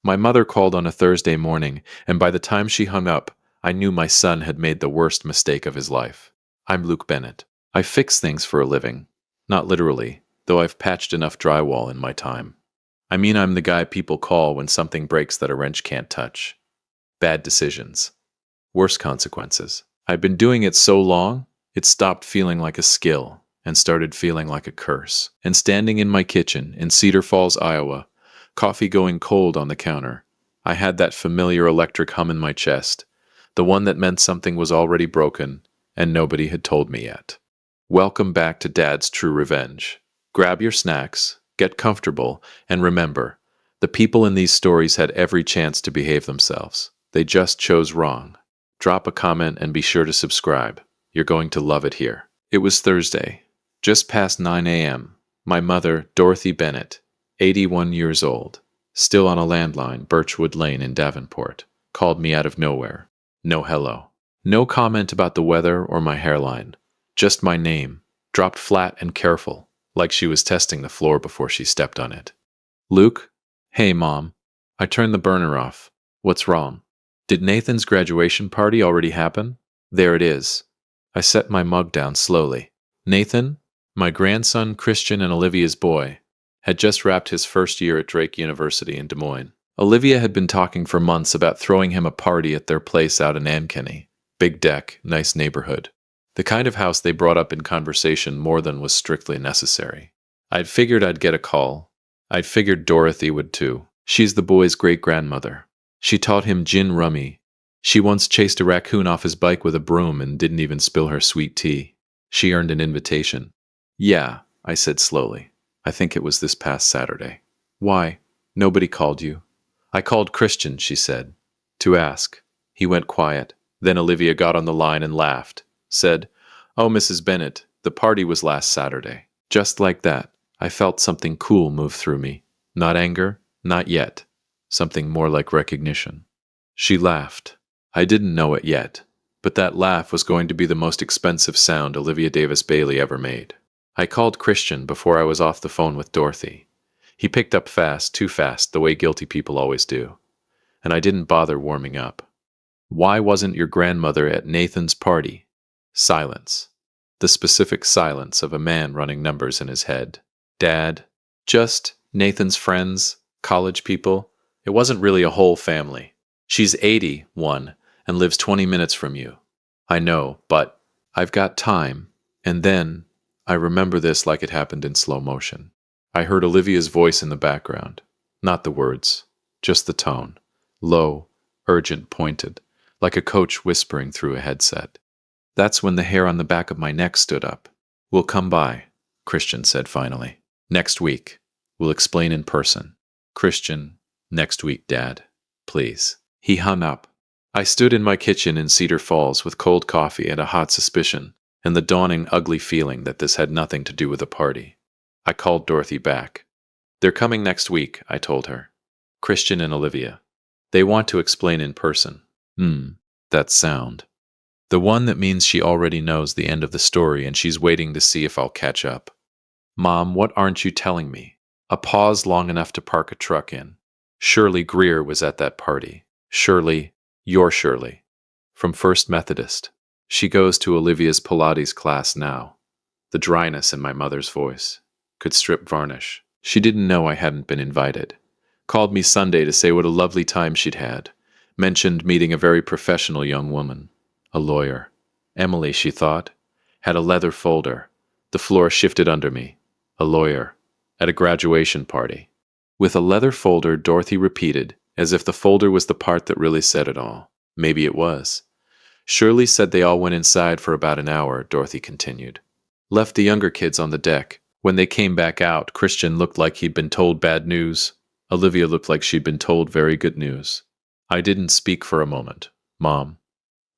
My mother called on a Thursday morning, and by the time she hung up, I knew my son had made the worst mistake of his life. I'm Luke Bennett. I fix things for a living. Not literally, though I've patched enough drywall in my time. I mean, I'm the guy people call when something breaks that a wrench can't touch. Bad decisions. Worse consequences. I've been doing it so long, it stopped feeling like a skill and started feeling like a curse. And standing in my kitchen in Cedar Falls, Iowa, coffee going cold on the counter, I had that familiar electric hum in my chest, the one that meant something was already broken and nobody had told me yet. Welcome back to Dad's True Revenge. Grab your snacks, get comfortable, and remember, the people in these stories had every chance to behave themselves. They just chose wrong. Drop a comment and be sure to subscribe. You're going to love it here. It was Thursday, just past 9 a.m. My mother, Dorothy Bennett, 81 years old, still on a landline, Birchwood Lane in Davenport, called me out of nowhere. No hello. No comment about the weather or my hairline. Just my name, dropped flat and careful, like she was testing the floor before she stepped on it. Luke? Hey, Mom. I turned the burner off. What's wrong? Did Nathan's graduation party already happen? There it is. I set my mug down slowly. Nathan, my grandson Christian and Olivia's boy, had just wrapped his first year at Drake University in Des Moines. Olivia had been talking for months about throwing him a party at their place out in Ankeny. Big deck, nice neighborhood. The kind of house they brought up in conversation more than was strictly necessary. I'd figured I'd get a call. I'd figured Dorothy would too. She's the boy's great-grandmother. She taught him gin rummy. She once chased a raccoon off his bike with a broom and didn't even spill her sweet tea. She earned an invitation. Yeah, I said slowly. I think it was this past Saturday. Why? Nobody called you. I called Christian, she said, to ask. He went quiet. Then Olivia got on the line and laughed. Said, "Oh, Mrs. Bennett, the party was last Saturday." Just like that, I felt something cool move through me. Not anger, not yet. Something more like recognition. She laughed. I didn't know it yet, but that laugh was going to be the most expensive sound Olivia Davis Bailey ever made. I called Christian before I was off the phone with Dorothy. He picked up fast, too fast, the way guilty people always do. And I didn't bother warming up. Why wasn't your grandmother at Nathan's party? Silence. The specific silence of a man running numbers in his head. Dad. Just Nathan's friends, college people. It wasn't really a whole family. She's 81 and lives 20 minutes from you. I know, but I've got time. And then I remember this like it happened in slow motion. I heard Olivia's voice in the background. Not the words, just the tone. Low, urgent, pointed, like a coach whispering through a headset. That's when the hair on the back of my neck stood up. We'll come by, Christian said finally. Next week. We'll explain in person. Christian, next week, Dad. Please. He hung up. I stood in my kitchen in Cedar Falls with cold coffee and a hot suspicion, and the dawning ugly feeling that this had nothing to do with a party. I called Dorothy back. They're coming next week, I told her. Christian and Olivia. They want to explain in person. That sound. The one that means she already knows the end of the story and she's waiting to see if I'll catch up. Mom, what aren't you telling me? A pause long enough to park a truck in. Shirley Greer was at that party. Shirley, your Shirley. From First Methodist. She goes to Olivia's Pilates class now. The dryness in my mother's voice. Could strip varnish. She didn't know I hadn't been invited. Called me Sunday to say what a lovely time she'd had. Mentioned meeting a very professional young woman. A lawyer. Emily, she thought. Had a leather folder. The floor shifted under me. A lawyer. At a graduation party. With a leather folder, Dorothy repeated, as if the folder was the part that really said it all. Maybe it was. Shirley said they all went inside for about an hour, Dorothy continued. Left the younger kids on the deck. When they came back out, Christian looked like he'd been told bad news. Olivia looked like she'd been told very good news. I didn't speak for a moment. Mom.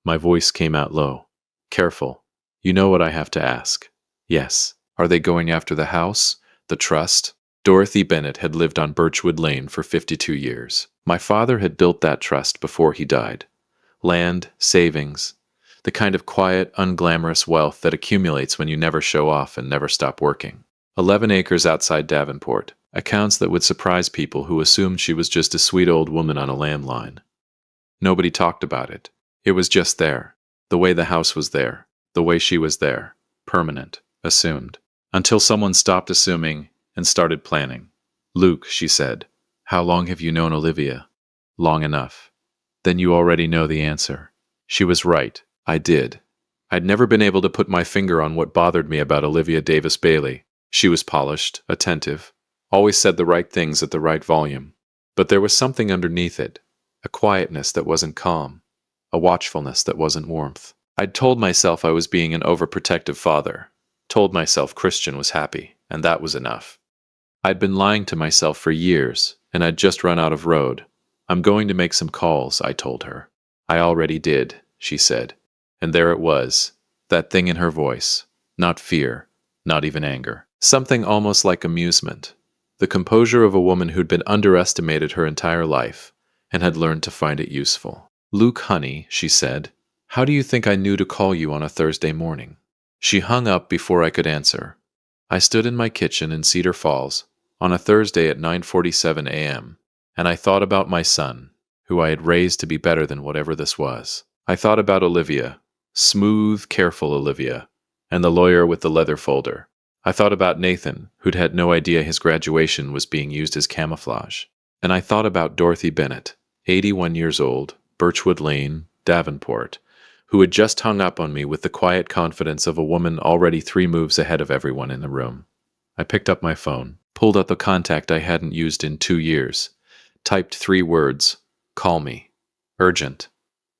My voice came out low. Careful. You know what I have to ask. Yes. Are they going after the house? The trust? Dorothy Bennett had lived on Birchwood Lane for 52 years. My father had built that trust before he died. Land, savings, the kind of quiet, unglamorous wealth that accumulates when you never show off and never stop working. 11 acres outside Davenport, Accounts that would surprise people who assumed she was just a sweet old woman on a landline. Nobody talked about it. It was just there. The way the house was there. The way she was there. Permanent. Assumed. Until someone stopped assuming and started planning. "Luke," she said, "how long have you known Olivia?" "Long enough." "Then you already know the answer." She was right. I did. I'd never been able to put my finger on what bothered me about Olivia Davis Bailey. She was polished, attentive, always said the right things at the right volume. But there was something underneath it. A quietness that wasn't calm. A watchfulness that wasn't warmth. I'd told myself I was being an overprotective father. Told myself Christian was happy, and that was enough. I'd been lying to myself for years, and I'd just run out of road. "I'm going to make some calls," I told her. "I already did," she said. And there it was, that thing in her voice. Not fear, not even anger. Something almost like amusement. The composure of a woman who'd been underestimated her entire life, and had learned to find it useful. "Luke, honey," she said, "how do you think I knew to call you on a Thursday morning?" She hung up before I could answer. I stood in my kitchen in Cedar Falls on a Thursday at 9:47 a.m., and I thought about my son, who I had raised to be better than whatever this was. I thought about Olivia, smooth, careful Olivia, and the lawyer with the leather folder. I thought about Nathan, who'd had no idea his graduation was being used as camouflage. And I thought about Dorothy Bennett, 81 years old, Birchwood Lane, Davenport, who had just hung up on me with the quiet confidence of a woman already 3 moves ahead of everyone in the room. I picked up my phone, pulled out the contact I hadn't used in 2 years, typed 3 words, "Call me. Urgent."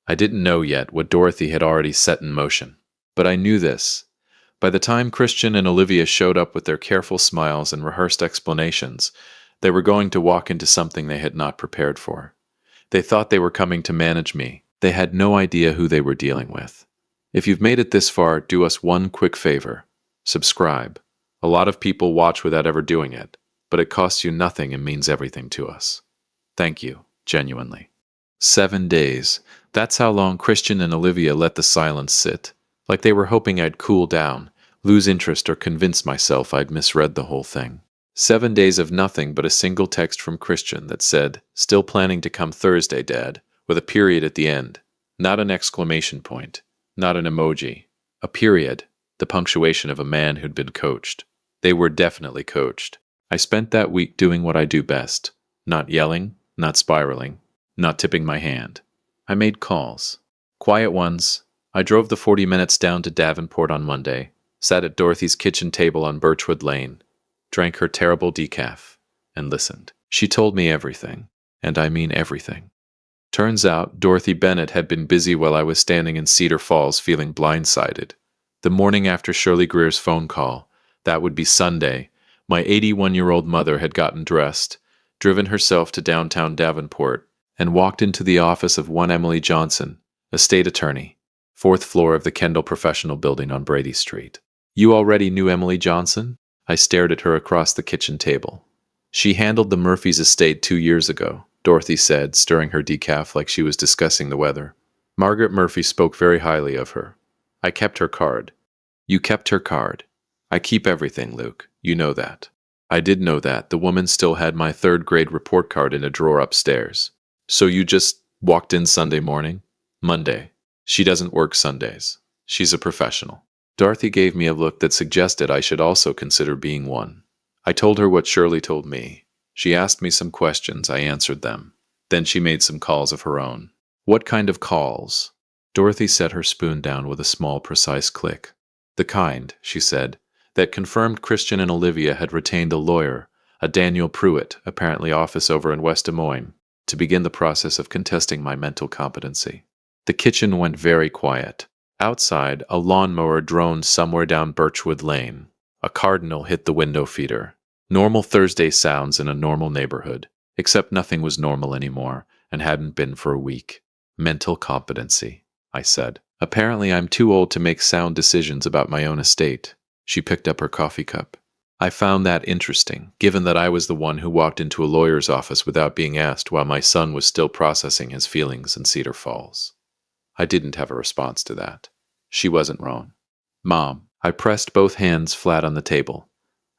I didn't know yet what Dorothy had already set in motion. But I knew this. By the time Christian and Olivia showed up with their careful smiles and rehearsed explanations, they were going to walk into something they had not prepared for. They thought they were coming to manage me. They had no idea who they were dealing with. If you've made it this far, do us one quick favor. Subscribe. A lot of people watch without ever doing it, but it costs you nothing and means everything to us. Thank you, genuinely. 7 days. That's how long Christian and Olivia let the silence sit, like they were hoping I'd cool down, lose interest, or convince myself I'd misread the whole thing. 7 days of nothing but a single text from Christian that said, "Still planning to come Thursday, Dad," with a period at the end. Not an exclamation point, not an emoji. A period, the punctuation of a man who'd been coached. They were definitely coached. I spent that week doing what I do best. Not yelling, not spiraling, not tipping my hand. I made calls. Quiet ones. I drove the 40 minutes down to Davenport on Monday, sat at Dorothy's kitchen table on Birchwood Lane, drank her terrible decaf, and listened. She told me everything, and I mean everything. Turns out Dorothy Bennett had been busy while I was standing in Cedar Falls feeling blindsided. The morning after Shirley Greer's phone call, that would be Sunday, my 81-year-old mother had gotten dressed, driven herself to downtown Davenport, and walked into the office of one Emily Johnson, a state attorney, 4th floor of the Kendall Professional Building on Brady Street. "You already knew Emily Johnson?" I stared at her across the kitchen table. "She handled the Murphys' estate 2 years ago," Dorothy said, stirring her decaf like she was discussing the weather. "Margaret Murphy spoke very highly of her. I kept her card." "You kept her card." "I keep everything, Luke. You know that." I did know that. The woman still had my 3rd grade report card in a drawer upstairs. "So you just walked in Sunday morning?" "Monday. She doesn't work Sundays. She's a professional." Dorothy gave me a look that suggested I should also consider being one. I told her what Shirley told me. She asked me some questions. I answered them. Then she made some calls of her own. "What kind of calls?" Dorothy set her spoon down with a small, precise click. "The kind," she said, "that confirmed Christian and Olivia had retained a lawyer, a Daniel Pruitt, apparently office over in West Des Moines, to begin the process of contesting my mental competency." The kitchen went very quiet. Outside, a lawnmower droned somewhere down Birchwood Lane. A cardinal hit the window feeder. Normal Thursday sounds in a normal neighborhood, except nothing was normal anymore, and hadn't been for a week. "Mental competency," I said. "Apparently I'm too old to make sound decisions about my own estate." She picked up her coffee cup. I found that interesting, given that I was the one who walked into a lawyer's office without being asked while my son was still processing his feelings in Cedar Falls. I didn't have a response to that. She wasn't wrong. "Mom," I pressed both hands flat on the table.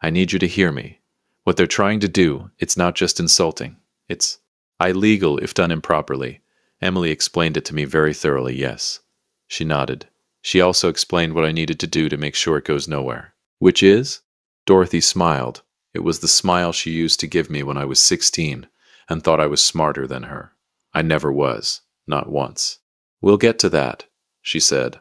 "I need you to hear me. What they're trying to do, it's not just insulting. It's illegal if done improperly. Emily explained it to me very thoroughly, yes. She nodded. She also explained what I needed to do to make sure it goes nowhere. Which is? Dorothy smiled. It was the smile she used to give me when I was 16 and thought I was smarter than her. I never was. Not once. We'll get to that, she said.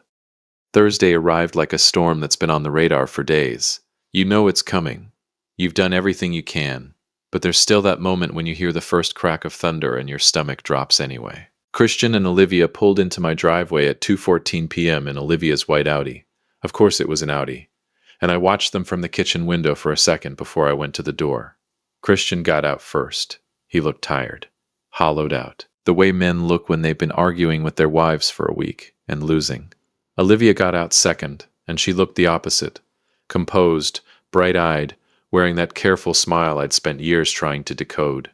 Thursday arrived like a storm that's been on the radar for days. You know it's coming. You've done everything you can, but there's still that moment when you hear the first crack of thunder and your stomach drops anyway. Christian and Olivia pulled into my driveway at 2:14 p.m. in Olivia's white Audi. Of course it was an Audi. And I watched them from the kitchen window for a second before I went to the door. Christian got out first. He looked tired, hollowed out, the way men look when they've been arguing with their wives for a week and losing. Olivia got out second, and she looked the opposite, composed, bright-eyed, wearing that careful smile I'd spent years trying to decode.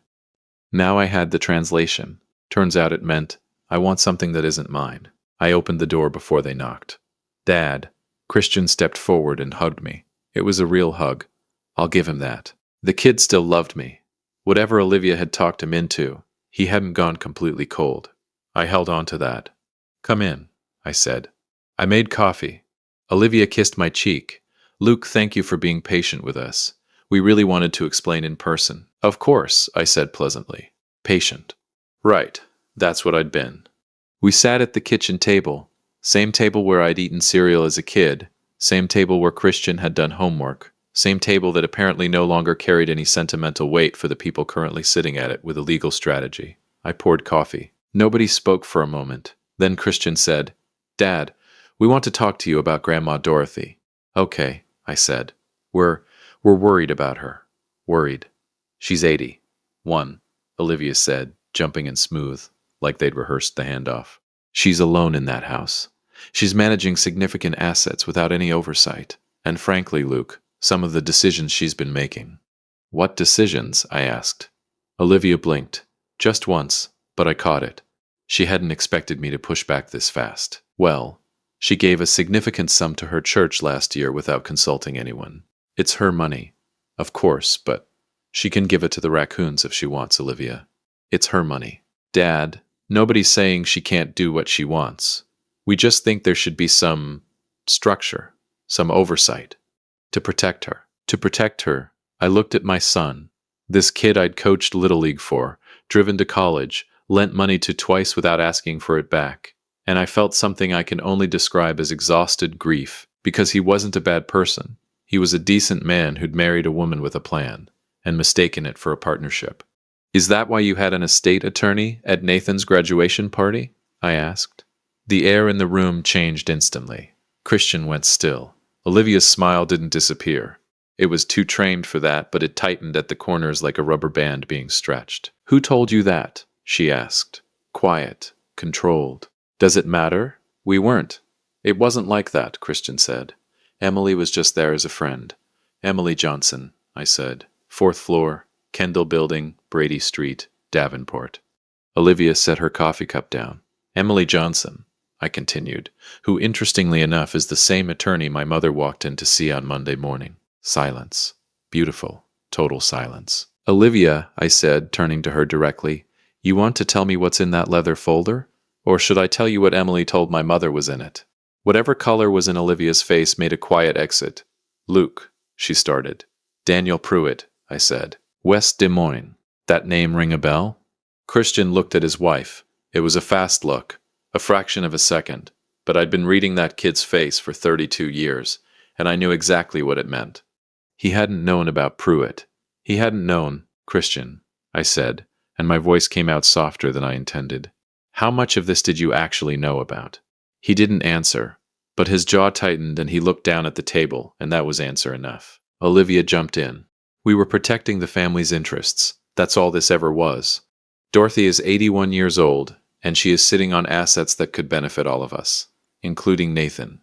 Now I had the translation. Turns out it meant, I want something that isn't mine. I opened the door before they knocked. Dad. Christian stepped forward and hugged me. It was a real hug. I'll give him that. The kid still loved me. Whatever Olivia had talked him into, he hadn't gone completely cold. I held on to that. Come in, I said. I made coffee. Olivia kissed my cheek. Luke, thank you for being patient with us. We really wanted to explain in person. Of course, I said pleasantly. Patient. Right, that's what I'd been. We sat at the kitchen table, same table where I'd eaten cereal as a kid, same table where Christian had done homework, same table that apparently no longer carried any sentimental weight for the people currently sitting at it with a legal strategy. I poured coffee. Nobody spoke for a moment. Then Christian said, Dad, we want to talk to you about Grandma Dorothy. Okay, I said. We're worried about her. Worried. She's 81, Olivia said, jumping in smooth, like they'd rehearsed the handoff. She's alone in that house. She's managing significant assets without any oversight. And frankly, Luke, some of the decisions she's been making. What decisions? I asked. Olivia blinked. Just once, but I caught it. She hadn't expected me to push back this fast. Well, she gave a significant sum to her church last year without consulting anyone. It's her money. Of course, but she can give it to the raccoons if she wants, Olivia. It's her money. Dad, nobody's saying she can't do what she wants. We just think there should be some structure, some oversight, to protect her. To protect her, I looked at my son, this kid I'd coached Little League for, driven to college, lent money to twice without asking for it back, and I felt something I can only describe as exhausted grief, because he wasn't a bad person. He was a decent man who'd married a woman with a plan, and mistaken it for a partnership. Is that why you had an estate attorney at Nathan's graduation party? I asked. The air in the room changed instantly. Christian went still. Olivia's smile didn't disappear. It was too trained for that, but it tightened at the corners like a rubber band being stretched. Who told you that? She asked. Quiet, controlled. Does it matter? We weren't. It wasn't like that, Christian said. Emily was just there as a friend. Emily Johnson, I said. 4th floor, Kendall Building, Brady Street, Davenport. Olivia set her coffee cup down. Emily Johnson, I continued, who interestingly enough is the same attorney my mother walked in to see on Monday morning. Silence. Beautiful. Total silence. Olivia, I said, turning to her directly, you want to tell me what's in that leather folder? Or should I tell you what Emily told my mother was in it? Whatever color was in Olivia's face made a quiet exit. Luke, she started. Daniel Pruitt, I said. West Des Moines. That name ring a bell? Christian looked at his wife. It was a fast look, a fraction of a second, but I'd been reading that kid's face for 32 years, and I knew exactly what it meant. He hadn't known about Pruitt. He hadn't known, Christian, I said, and my voice came out softer than I intended. How much of this did you actually know about? He didn't answer, but his jaw tightened and he looked down at the table, and that was answer enough. Olivia jumped in. We were protecting the family's interests. That's all this ever was. Dorothy is 81 years old, and she is sitting on assets that could benefit all of us, including Nathan.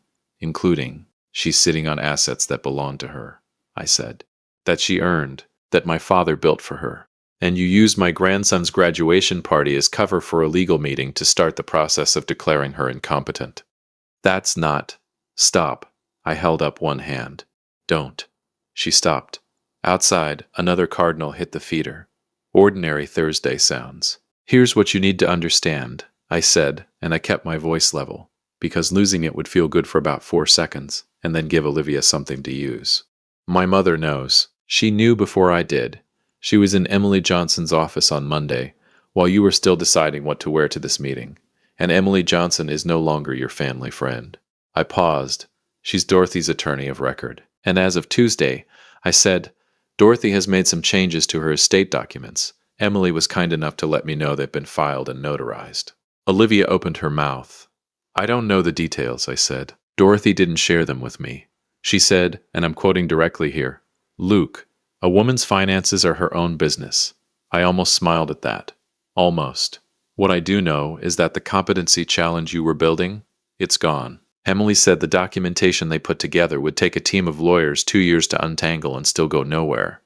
She's sitting on assets that belong to her, I said. That she earned, that my father built for her. And you used my grandson's graduation party as cover for a legal meeting to start the process of declaring her incompetent. That's not... Stop. I held up one hand. Don't. She stopped. Outside, another cardinal hit the feeder. Ordinary Thursday sounds. Here's what you need to understand, I said, and I kept my voice level, because losing it would feel good for about 4 seconds, and then give Olivia something to use. My mother knows. She knew before I did. She was in Emily Johnson's office on Monday, while you were still deciding what to wear to this meeting, and Emily Johnson is no longer your family friend. I paused. She's Dorothy's attorney of record. And as of Tuesday, I said, Dorothy has made some changes to her estate documents. Emily was kind enough to let me know they've been filed and notarized. Olivia opened her mouth. I don't know the details, I said. Dorothy didn't share them with me. She said, and I'm quoting directly here, Luke, a woman's finances are her own business. I almost smiled at that. Almost. What I do know is that the competency challenge you were building, it's gone. Emily said the documentation they put together would take a team of lawyers 2 years to untangle and still go nowhere.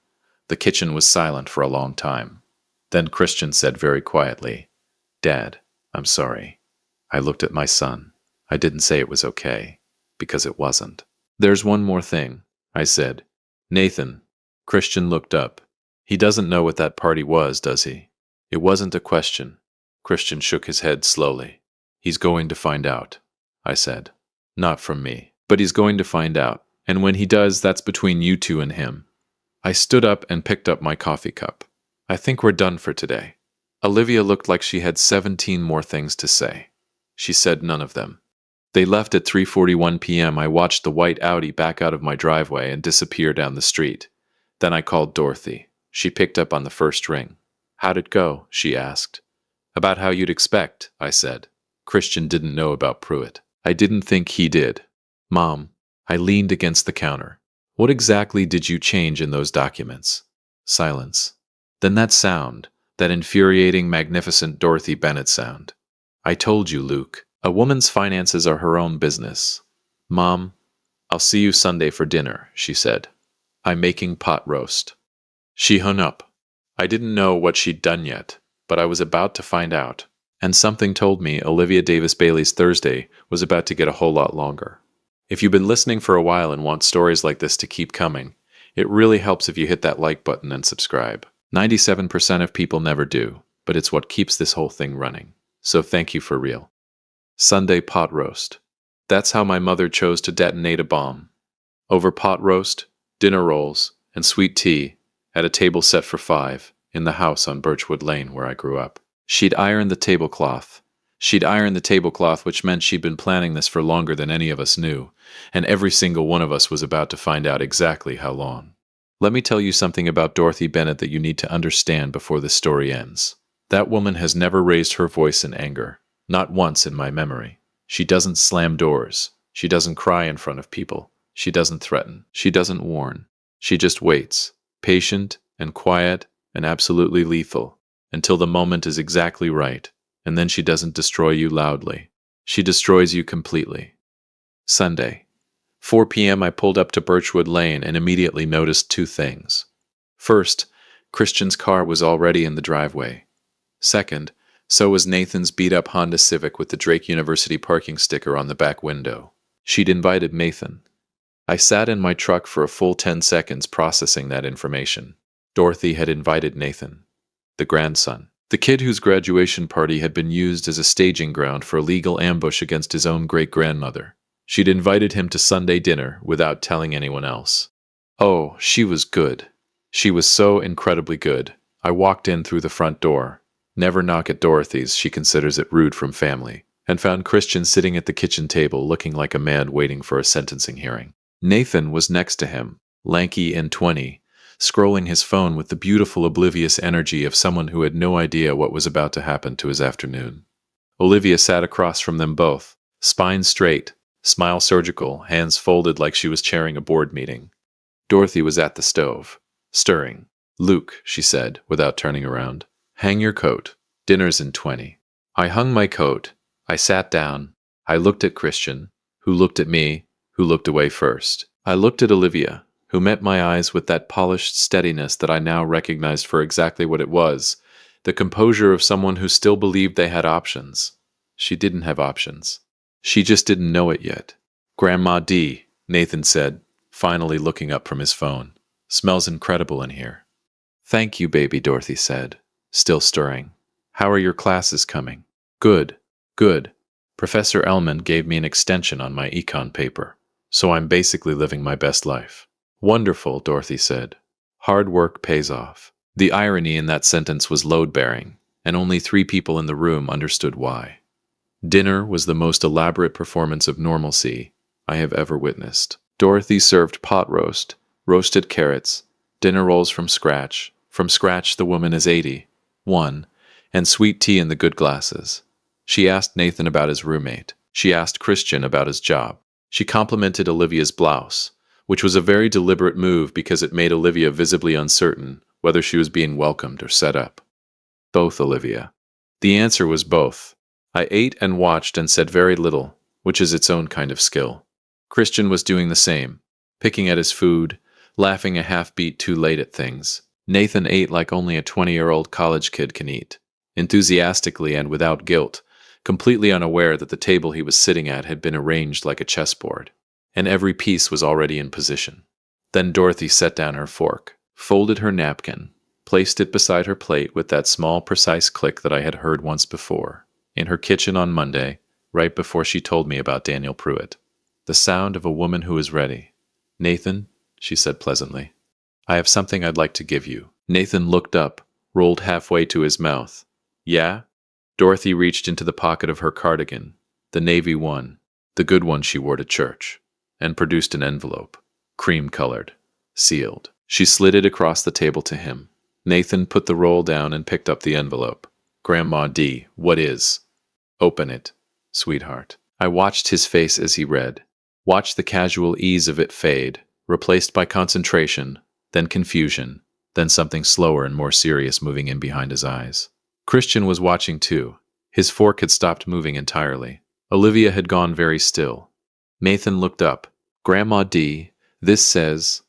The kitchen was silent for a long time. Then Christian said very quietly, Dad, I'm sorry. I looked at my son. I didn't say it was okay, because it wasn't. There's one more thing, I said. Nathan. Christian looked up. He doesn't know what that party was, does he? It wasn't a question. Christian shook his head slowly. He's going to find out, I said. Not from me, but he's going to find out, and when he does, that's between you two and him. I stood up and picked up my coffee cup. I think we're done for today. Olivia looked like she had 17 more things to say. She said none of them. They left at 3:41 p.m. I watched the white Audi back out of my driveway and disappear down the street. Then I called Dorothy. She picked up on the first ring. How'd it go? She asked. About how you'd expect, I said. Christian didn't know about Pruitt. I didn't think he did. Mom, I leaned against the counter. What exactly did you change in those documents? Silence. Then that sound, that infuriating, magnificent Dorothy Bennett sound. I told you, Luke, a woman's finances are her own business. Mom, I'll see you Sunday for dinner, she said. I'm making pot roast. She hung up. I didn't know what she'd done yet, but I was about to find out. And something told me Olivia Davis Bailey's Thursday was about to get a whole lot longer. If you've been listening for a while and want stories like this to keep coming, it really helps if you hit that like button and subscribe. 97% of people never do, but it's what keeps this whole thing running. So thank you for real. Sunday pot roast. That's how my mother chose to detonate a bomb. Over pot roast, dinner rolls, and sweet tea at a table set for 5 in the house on Birchwood Lane where I grew up. She'd iron the tablecloth. Which meant she'd been planning this for longer than any of us knew, and every single one of us was about to find out exactly how long. Let me tell you something about Dorothy Bennett that you need to understand before this story ends. That woman has never raised her voice in anger. Not once in my memory. She doesn't slam doors. She doesn't cry in front of people. She doesn't threaten. She doesn't warn. She just waits, patient and quiet and absolutely lethal, until the moment is exactly right, and then she doesn't destroy you loudly. She destroys you completely. Sunday. 4 p.m. I pulled up to Birchwood Lane and immediately noticed 2 things. First, Christian's car was already in the driveway. Second, so was Nathan's beat-up Honda Civic with the Drake University parking sticker on the back window. She'd invited Nathan. I sat in my truck for a full 10 seconds processing that information. Dorothy had invited Nathan, the grandson, the kid whose graduation party had been used as a staging ground for a legal ambush against his own great-grandmother. She'd invited him to Sunday dinner without telling anyone else. Oh, she was good. She was so incredibly good. I walked in through the front door. Never knock at Dorothy's, she considers it rude from family, and found Christian sitting at the kitchen table looking like a man waiting for a sentencing hearing. Nathan was next to him, lanky and 20, scrolling his phone with the beautiful oblivious energy of someone who had no idea what was about to happen to his afternoon. Olivia sat across from them both, spine straight, smile surgical, hands folded like she was chairing a board meeting. Dorothy was at the stove, stirring. Luke, she said, without turning around, hang your coat. Dinner's in 20. I hung my coat. I sat down. I looked at Christian, who looked at me, who looked away first. I looked at Olivia, who met my eyes with that polished steadiness that I now recognized for exactly what it was, the composure of someone who still believed they had options. She didn't have options. She just didn't know it yet. Grandma D, Nathan said, finally looking up from his phone. Smells incredible in here. Thank you, baby, Dorothy said, still stirring. How are your classes coming? Good, good. Professor Ellman gave me an extension on my econ paper, so I'm basically living my best life. Wonderful, Dorothy said. Hard work pays off. The irony in that sentence was load-bearing, and only 3 people in the room understood why. Dinner was the most elaborate performance of normalcy I have ever witnessed. Dorothy served pot roast, roasted carrots, dinner rolls from scratch the woman is 81, and sweet tea in the good glasses. She asked Nathan about his roommate. She asked Christian about his job. She complimented Olivia's blouse, which was a very deliberate move because it made Olivia visibly uncertain whether she was being welcomed or set up. Both, Olivia. The answer was both. I ate and watched and said very little, which is its own kind of skill. Christian was doing the same, picking at his food, laughing a half-beat too late at things. Nathan ate like only a 20-year-old college kid can eat, enthusiastically and without guilt, completely unaware that the table he was sitting at had been arranged like a chessboard, and every piece was already in position. Then Dorothy set down her fork, folded her napkin, placed it beside her plate with that small, precise click that I had heard once before, in her kitchen on Monday, right before she told me about Daniel Pruitt. The sound of a woman who is ready. Nathan, she said pleasantly, I have something I'd like to give you. Nathan looked up, rolled halfway to his mouth. Yeah? Dorothy reached into the pocket of her cardigan, the navy one, the good one she wore to church, and produced an envelope, cream-colored, sealed. She slid it across the table to him. Nathan put the roll down and picked up the envelope. Grandma D, what is? Open it, sweetheart. I watched his face as he read, watched the casual ease of it fade, replaced by concentration, then confusion, then something slower and more serious moving in behind his eyes. Christian was watching too. His fork had stopped moving entirely. Olivia had gone very still. Nathan looked up. Grandma D, this is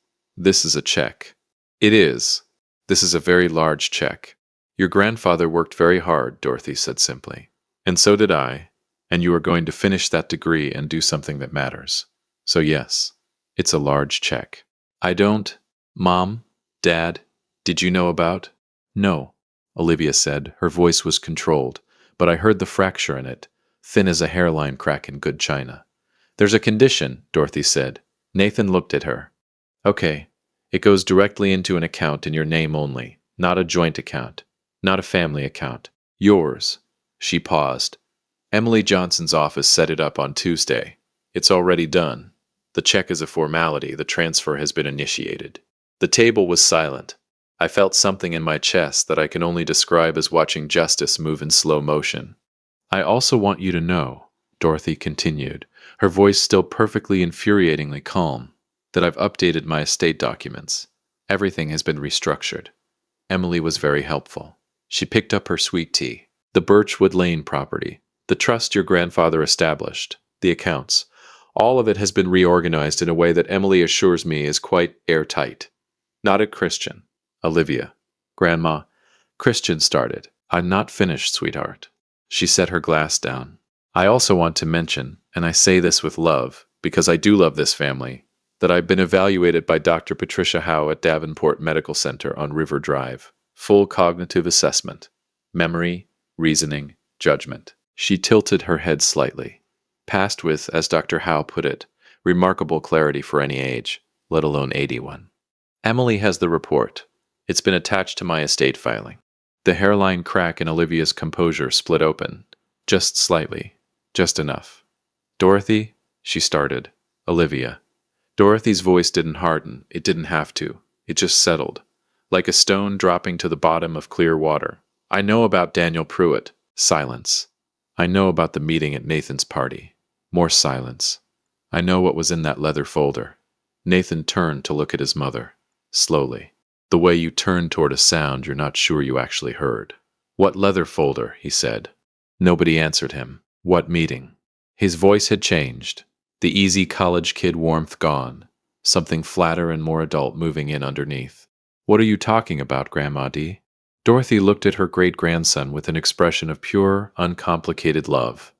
a check. It is. This is a very large check. Your grandfather worked very hard, Dorothy said simply. And so did I. And you are going to finish that degree and do something that matters. So yes, it's a large check. I don't... Mom? Dad? Did you know about? No, Olivia said. Her voice was controlled, but I heard the fracture in it, thin as a hairline crack in good china. There's a condition, Dorothy said. Nathan looked at her. Okay, it goes directly into an account in your name only, not a joint account, not a family account. Yours. She paused. Emily Johnson's office set it up on Tuesday. It's already done. The check is a formality. The transfer has been initiated. The table was silent. I felt something in my chest that I can only describe as watching justice move in slow motion. I also want you to know, Dorothy continued, her voice still perfectly infuriatingly calm, that I've updated my estate documents. Everything has been restructured. Emily was very helpful. She picked up her sweet tea. The Birchwood Lane property, the trust your grandfather established, the accounts, all of it has been reorganized in a way that Emily assures me is quite airtight. Not at Christian. Olivia. Grandma. Christian started. I'm not finished, sweetheart. She set her glass down. I also want to mention, and I say this with love, because I do love this family, that I've been evaluated by Dr. Patricia Howe at Davenport Medical Center on River Drive. Full cognitive assessment. Memory, reasoning, judgment. She tilted her head slightly. Passed with, as Dr. Howe put it, remarkable clarity for any age, let alone 81. Emily has the report. It's been attached to my estate filing. The hairline crack in Olivia's composure split open. Just slightly. Just enough. Dorothy, she started. Olivia. Dorothy's voice didn't harden. It didn't have to. It just settled. Like a stone dropping to the bottom of clear water. I know about Daniel Pruitt. Silence. I know about the meeting at Nathan's party. More silence. I know what was in that leather folder. Nathan turned to look at his mother. Slowly. The way you turn toward a sound you're not sure you actually heard. What leather folder? He said. Nobody answered him. What meeting? His voice had changed. The easy college kid warmth gone. Something flatter and more adult moving in underneath. What are you talking about, Grandma D? Dorothy looked at her great-grandson with an expression of pure, uncomplicated love.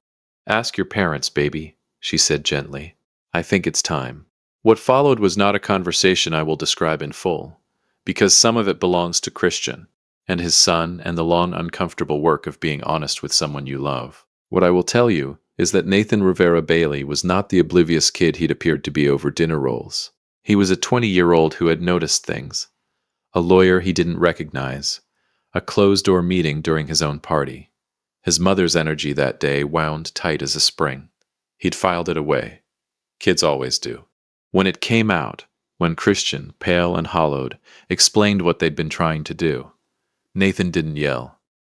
Ask your parents, baby, she said gently. I think it's time. What followed was not a conversation I will describe in full, because some of it belongs to Christian and his son and the long uncomfortable work of being honest with someone you love. What I will tell you is that Nathan Rivera Bailey was not the oblivious kid he'd appeared to be over dinner rolls. He was a 20-year-old who had noticed things, a lawyer he didn't recognize, a closed-door meeting during his own party. His mother's energy that day wound tight as a spring. He'd filed it away. Kids always do. When it came out, when Christian, pale and hollowed, explained what they'd been trying to do, Nathan didn't yell.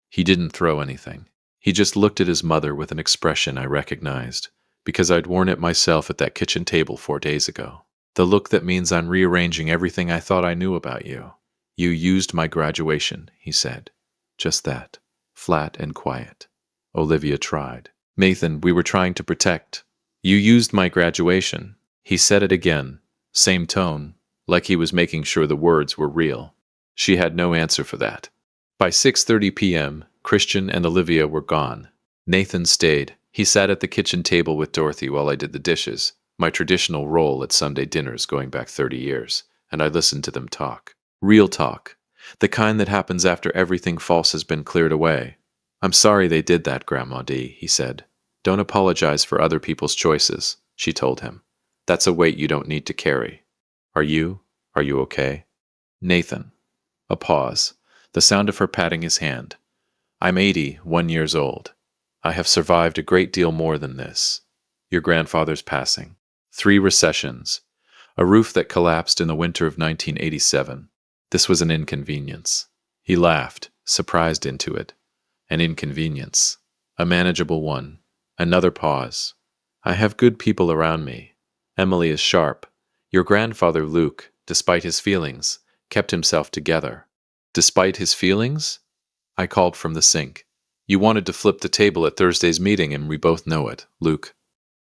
He didn't throw anything. He just looked at his mother with an expression I recognized, because I'd worn it myself at that kitchen table 4 days ago. The look that means I'm rearranging everything I thought I knew about you. You used my graduation, he said. Just that. Flat and quiet. Olivia tried. Nathan, we were trying to protect. You used my graduation. He said it again, same tone, like he was making sure the words were real. She had no answer for that. By 6:30 p.m., Christian and Olivia were gone. Nathan stayed. He sat at the kitchen table with Dorothy while I did the dishes, my traditional role at Sunday dinners going back 30 years, and I listened to them talk. Real talk. The kind that happens after everything false has been cleared away. I'm sorry they did that, Grandma D, he said. Don't apologize for other people's choices, she told him. That's a weight you don't need to carry. Are you okay? Nathan. A pause. The sound of her patting his hand. I'm 81 years old. I have survived a great deal more than this. Your grandfather's passing. 3 recessions. A roof that collapsed in the winter of 1987. This was an inconvenience. He laughed, surprised into it. An inconvenience. A manageable one. Another pause. I have good people around me. Emily is sharp. Your grandfather, Luke, despite his feelings, kept himself together. Despite his feelings? I called from the sink. You wanted to flip the table at Thursday's meeting, and we both know it, Luke.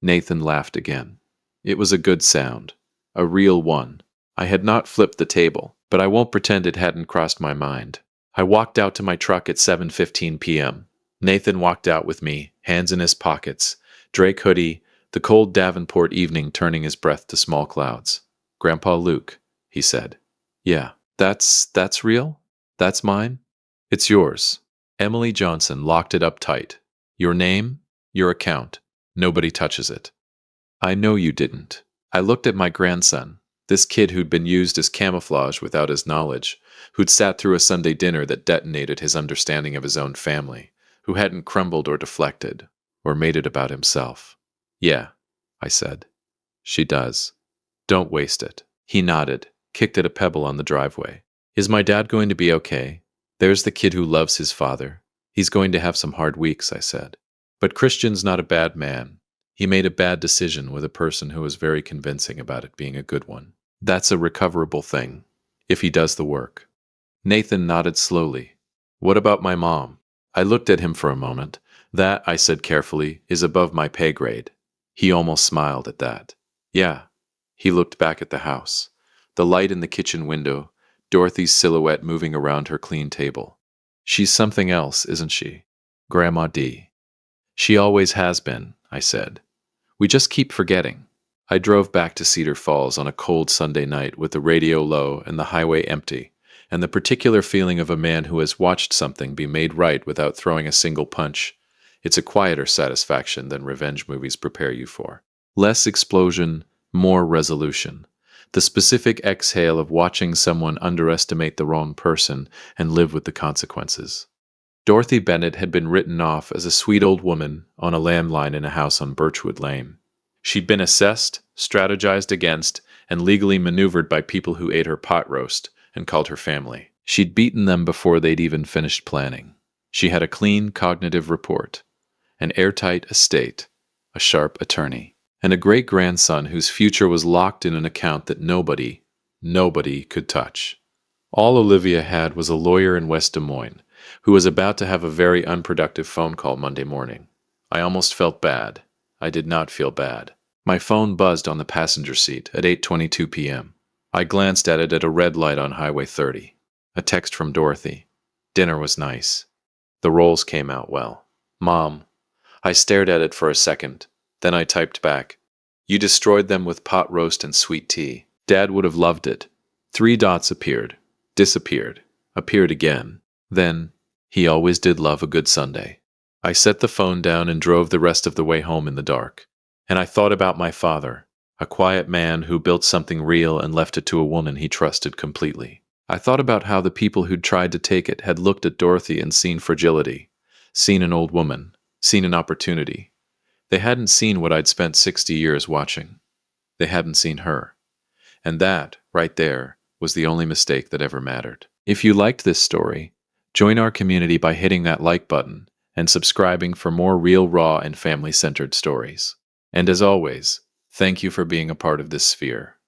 Nathan laughed again. It was a good sound. A real one. I had not flipped the table, but I won't pretend it hadn't crossed my mind. I walked out to my truck at 7:15 p.m. Nathan walked out with me, hands in his pockets, Drake hoodie, the cold Davenport evening turning his breath to small clouds. Grandpa Luke, he said. Yeah, that's real? That's mine? It's yours. Emily Johnson locked it up tight. Your name, your account. Nobody touches it. I know you didn't. I looked at my grandson, this kid who'd been used as camouflage without his knowledge, who'd sat through a Sunday dinner that detonated his understanding of his own family, who hadn't crumbled or deflected, or made it about himself. Yeah, I said. She does. Don't waste it. He nodded, kicked at a pebble on the driveway. Is my dad going to be okay? There's the kid who loves his father. He's going to have some hard weeks, I said. But Christian's not a bad man. He made a bad decision with a person who was very convincing about it being a good one. That's a recoverable thing, if he does the work. Nathan nodded slowly. What about my mom? I looked at him for a moment. That, I said carefully, is above my pay grade. He almost smiled at that. Yeah. He looked back at the house. The light in the kitchen window, Dorothy's silhouette moving around her clean table. She's something else, isn't she? Grandma D. She always has been, I said. We just keep forgetting. I drove back to Cedar Falls on a cold Sunday night with the radio low and the highway empty, and the particular feeling of a man who has watched something be made right without throwing a single punch. It's a quieter satisfaction than revenge movies prepare you for. Less explosion, more resolution. The specific exhale of watching someone underestimate the wrong person and live with the consequences. Dorothy Bennett had been written off as a sweet old woman on a landline in a house on Birchwood Lane. She'd been assessed, strategized against, and legally maneuvered by people who ate her pot roast and called her family. She'd beaten them before they'd even finished planning. She had a clean cognitive report, an airtight estate, a sharp attorney, and a great-grandson whose future was locked in an account that nobody could touch. All Olivia had was a lawyer in West Des Moines, who was about to have a very unproductive phone call Monday morning. I almost felt bad. I did not feel bad. My phone buzzed on the passenger seat at 8:22 p.m. I glanced at it at a red light on Highway 30. A text from Dorothy. Dinner was nice. The rolls came out well. Mom. I stared at it for a second. Then I typed back, You destroyed them with pot roast and sweet tea. Dad would have loved it. 3 dots appeared, disappeared, appeared again. Then, he always did love a good Sunday. I set the phone down and drove the rest of the way home in the dark. And I thought about my father, a quiet man who built something real and left it to a woman he trusted completely. I thought about how the people who'd tried to take it had looked at Dorothy and seen fragility, seen an old woman, seen an opportunity. They hadn't seen what I'd spent 60 years watching. They hadn't seen her. And that, right there, was the only mistake that ever mattered. If you liked this story, join our community by hitting that like button and subscribing for more real, raw, and family-centered stories. And as always, thank you for being a part of this sphere.